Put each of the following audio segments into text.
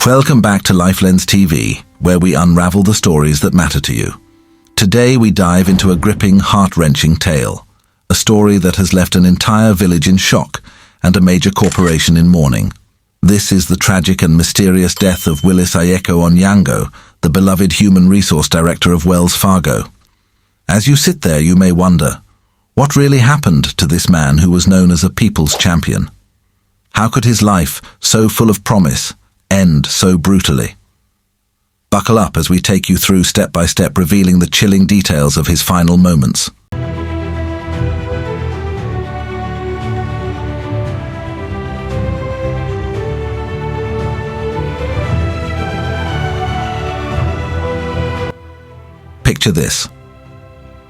Welcome back to LifeLens TV, where we unravel the stories that matter to you. Today we dive into a gripping, heart-wrenching tale, a story that has left an entire village in shock and a major corporation in mourning. This is the tragic and mysterious death of Willis Ayieko Onyango, the beloved human resource director of Wells Fargo. As you sit there, you may wonder, what really happened to this man who was known as a people's champion? How could his life, so full of promise, end so brutally? Buckle up as we take you through step by step, revealing the chilling details of his final moments. Picture this.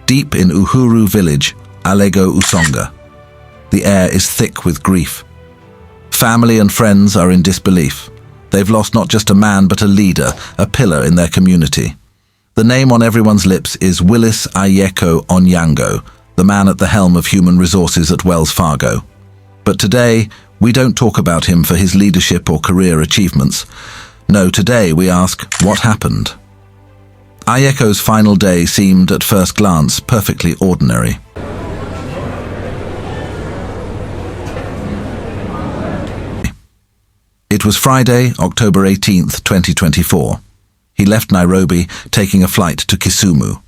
Deep in Uhuru village, Alego Usonga. The air is thick with grief. Family and friends are in disbelief. They've lost not just a man but a leader, a pillar in their community. The name on everyone's lips is Willis Ayieko Onyango, the man at the helm of human resources at Wells Fargo. But today, we don't talk about him for his leadership or career achievements. No, today we ask, what happened? Ayeko's final day seemed, at first glance, perfectly ordinary. It was Friday, October 18th, 2024. He left Nairobi, taking a flight to Kisumu.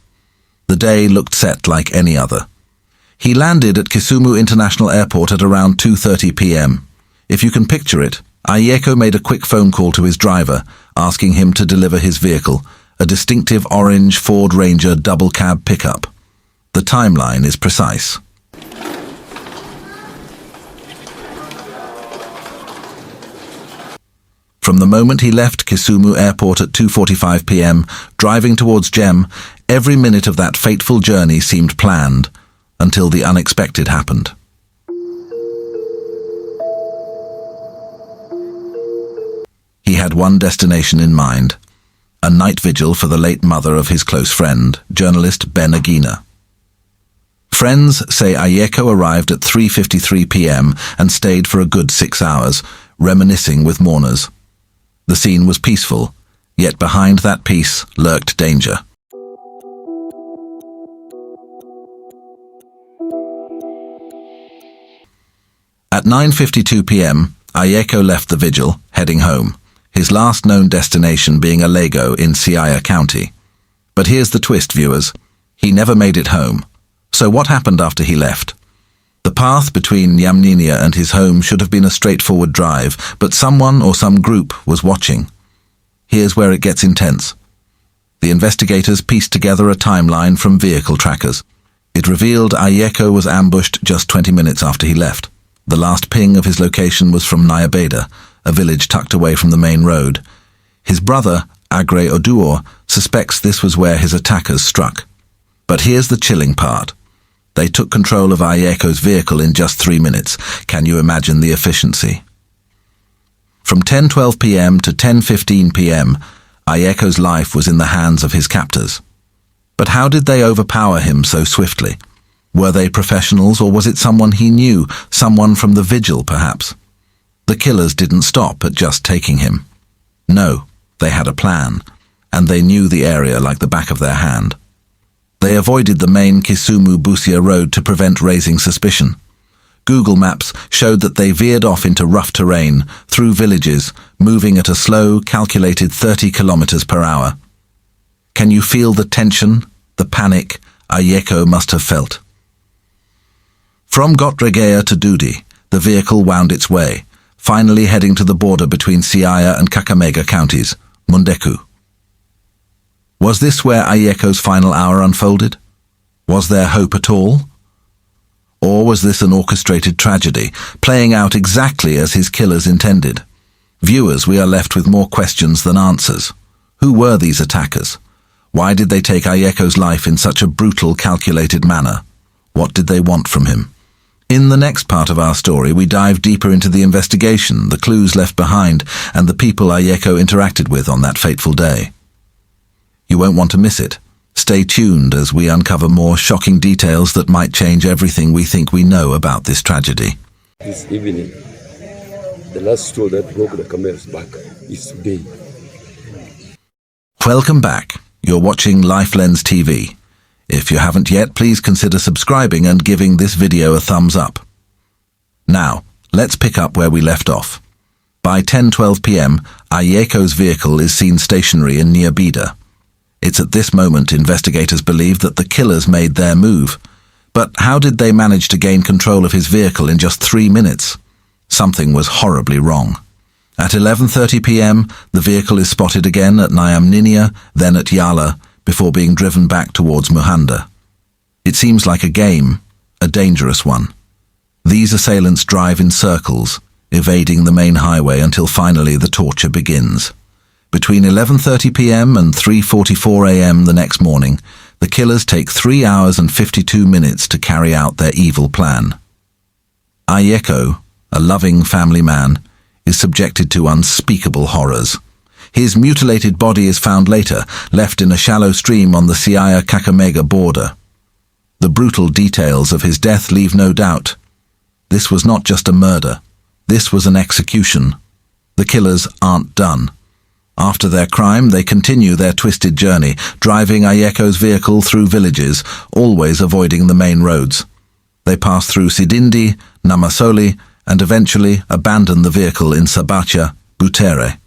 The day looked set like any other. He landed at Kisumu International Airport at around 2:30 p.m. If you can picture it, Ayieko made a quick phone call to his driver, asking him to deliver his vehicle, a distinctive orange Ford Ranger double cab pickup. The timeline is precise. From the moment he left Kisumu Airport at 2:45 p.m., driving towards Gem, every minute of that fateful journey seemed planned, until the unexpected happened. He had one destination in mind, a night vigil for the late mother of his close friend, journalist Ben Agina. Friends say Ayieko arrived at 3:53 p.m. and stayed for a good 6 hours, reminiscing with mourners. The scene was peaceful, yet behind that peace lurked danger. At 9:52 p.m., Ayieko left the vigil, heading home, his last known destination being Alego in Siaya County. But here's the twist, viewers. He never made it home. So what happened after he left? The path between Nyamninia and his home should have been a straightforward drive, but someone or some group was watching. Here's where it gets intense. The investigators pieced together a timeline from vehicle trackers. It revealed Ayieko was ambushed just 20 minutes after he left. The last ping of his location was from Nyabeda, a village tucked away from the main road. His brother, Agre Oduor, suspects this was where his attackers struck. But here's the chilling part. They took control of Ayeko's vehicle in just 3 minutes. Can you imagine the efficiency? From 10:12 p.m. to 10:15 p.m., Ayeko's life was in the hands of his captors. But how did they overpower him so swiftly? Were they professionals, or was it someone he knew, someone from the vigil perhaps? The killers didn't stop at just taking him. No, they had a plan, and they knew the area like the back of their hand. They avoided the main Kisumu-Busia road to prevent raising suspicion. Google Maps showed that they veered off into rough terrain, through villages, moving at a slow, calculated 30 kilometers per hour. Can you feel the tension, the panic Ayieko must have felt? From Gotregea to Dudi, the vehicle wound its way, finally heading to the border between Siaya and Kakamega counties, Mundeku. Was this where Ayeko's final hour unfolded? Was there hope at all? Or was this an orchestrated tragedy, playing out exactly as his killers intended? Viewers, we are left with more questions than answers. Who were these attackers? Why did they take Ayeko's life in such a brutal, calculated manner? What did they want from him? In the next part of our story, we dive deeper into the investigation, the clues left behind, and the people Ayieko interacted with on that fateful day. You won't want to miss it. Stay tuned as we uncover more shocking details that might change everything we think we know about this tragedy. This evening, The last straw that broke the camel's back is today. Welcome back. You're watching LifeLens TV. If you haven't yet, please consider subscribing and giving this video a thumbs up. Now, let's pick up where we left off. By 10:12 p.m., Ayieko's vehicle is seen stationary in near Bida. It's at this moment investigators believe that the killers made their move. But how did they manage to gain control of his vehicle in just 3 minutes? Something was horribly wrong. At 11:30 p.m., the vehicle is spotted again at Nyamninia, then at Yala, before being driven back towards Muhanda. It seems like a game, a dangerous one. These assailants drive in circles, evading the main highway until finally the torture begins. Between 11:30 p.m. and 3:44 a.m. the next morning, the killers take 3 hours and 52 minutes to carry out their evil plan. Ayieko, a loving family man, is subjected to unspeakable horrors. His mutilated body is found later, left in a shallow stream on the Siaya-Kakamega border. The brutal details of his death leave no doubt. This was not just a murder. This was an execution. The killers aren't done. After their crime, they continue their twisted journey, driving Ayieko's vehicle through villages, always avoiding the main roads. They pass through Sidindi, Namasoli, and eventually abandon the vehicle in Sabacha, Butere.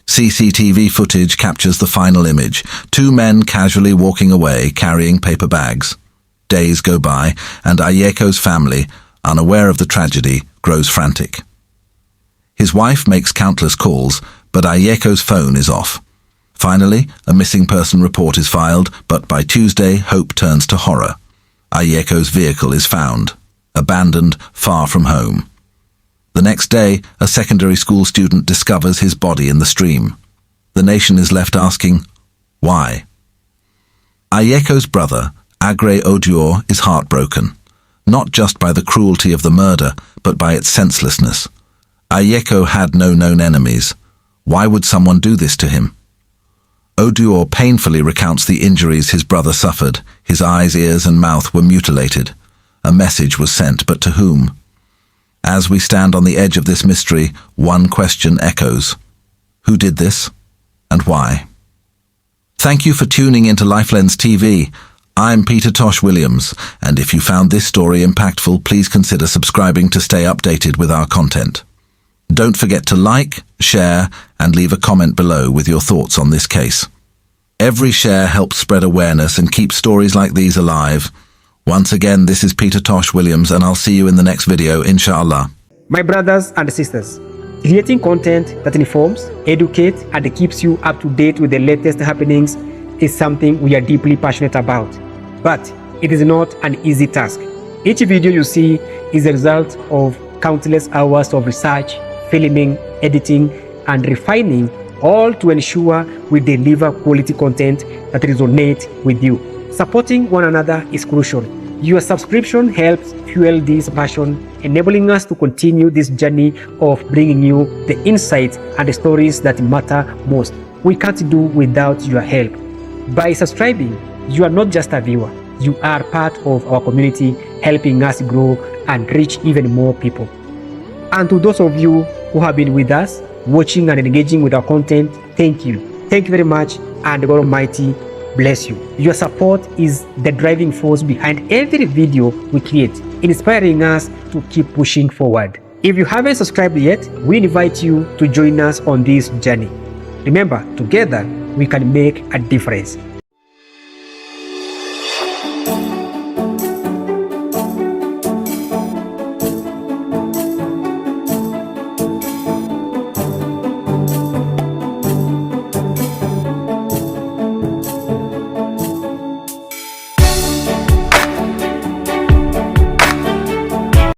CCTV footage captures the final image, 2 men casually walking away carrying paper bags. Days go by, and Ayieko's family, unaware of the tragedy, grows frantic. His wife makes countless calls, but Ayeko's phone is off. Finally, a missing person report is filed, but by Tuesday, hope turns to horror. Ayeko's vehicle is found, abandoned, far from home. The next day, a secondary school student discovers his body in the stream. The nation is left asking, why? Ayeko's brother, Agre Oduor, is heartbroken, not just by the cruelty of the murder, but by its senselessness. Ayieko had no known enemies. Why would someone do this to him? Oduor painfully recounts the injuries his brother suffered. His eyes, ears, and mouth were mutilated. A message was sent, but to whom? As we stand on the edge of this mystery, one question echoes. Who did this, and why? Thank you for tuning into LifeLens TV. I'm Peter Tosh Williams, and if you found this story impactful, please consider subscribing to stay updated with our content. Don't forget to like, share, and leave a comment below with your thoughts on this case. Every share helps spread awareness and keep stories like these alive. Once again, this is Peter Tosh Williams, and I'll see you in the next video, inshallah. My brothers and sisters, creating content that informs, educates, and keeps you up to date with the latest happenings is something we are deeply passionate about. But it is not an easy task. Each video you see is a result of countless hours of research, filming, editing, and refining, all to ensure we deliver quality content that resonates with you. Supporting one another is crucial. Your subscription helps fuel this passion, enabling us to continue this journey of bringing you the insights and the stories that matter most. We can't do without your help. By subscribing, you are not just a viewer, you are part of our community, helping us grow and reach even more people. And to those of you who have been with us, watching and engaging with our content, thank you. Thank you very much, and God Almighty bless you. Your support is the driving force behind every video we create, inspiring us to keep pushing forward. If you haven't subscribed yet, we invite you to join us on this journey. Remember, together we can make a difference.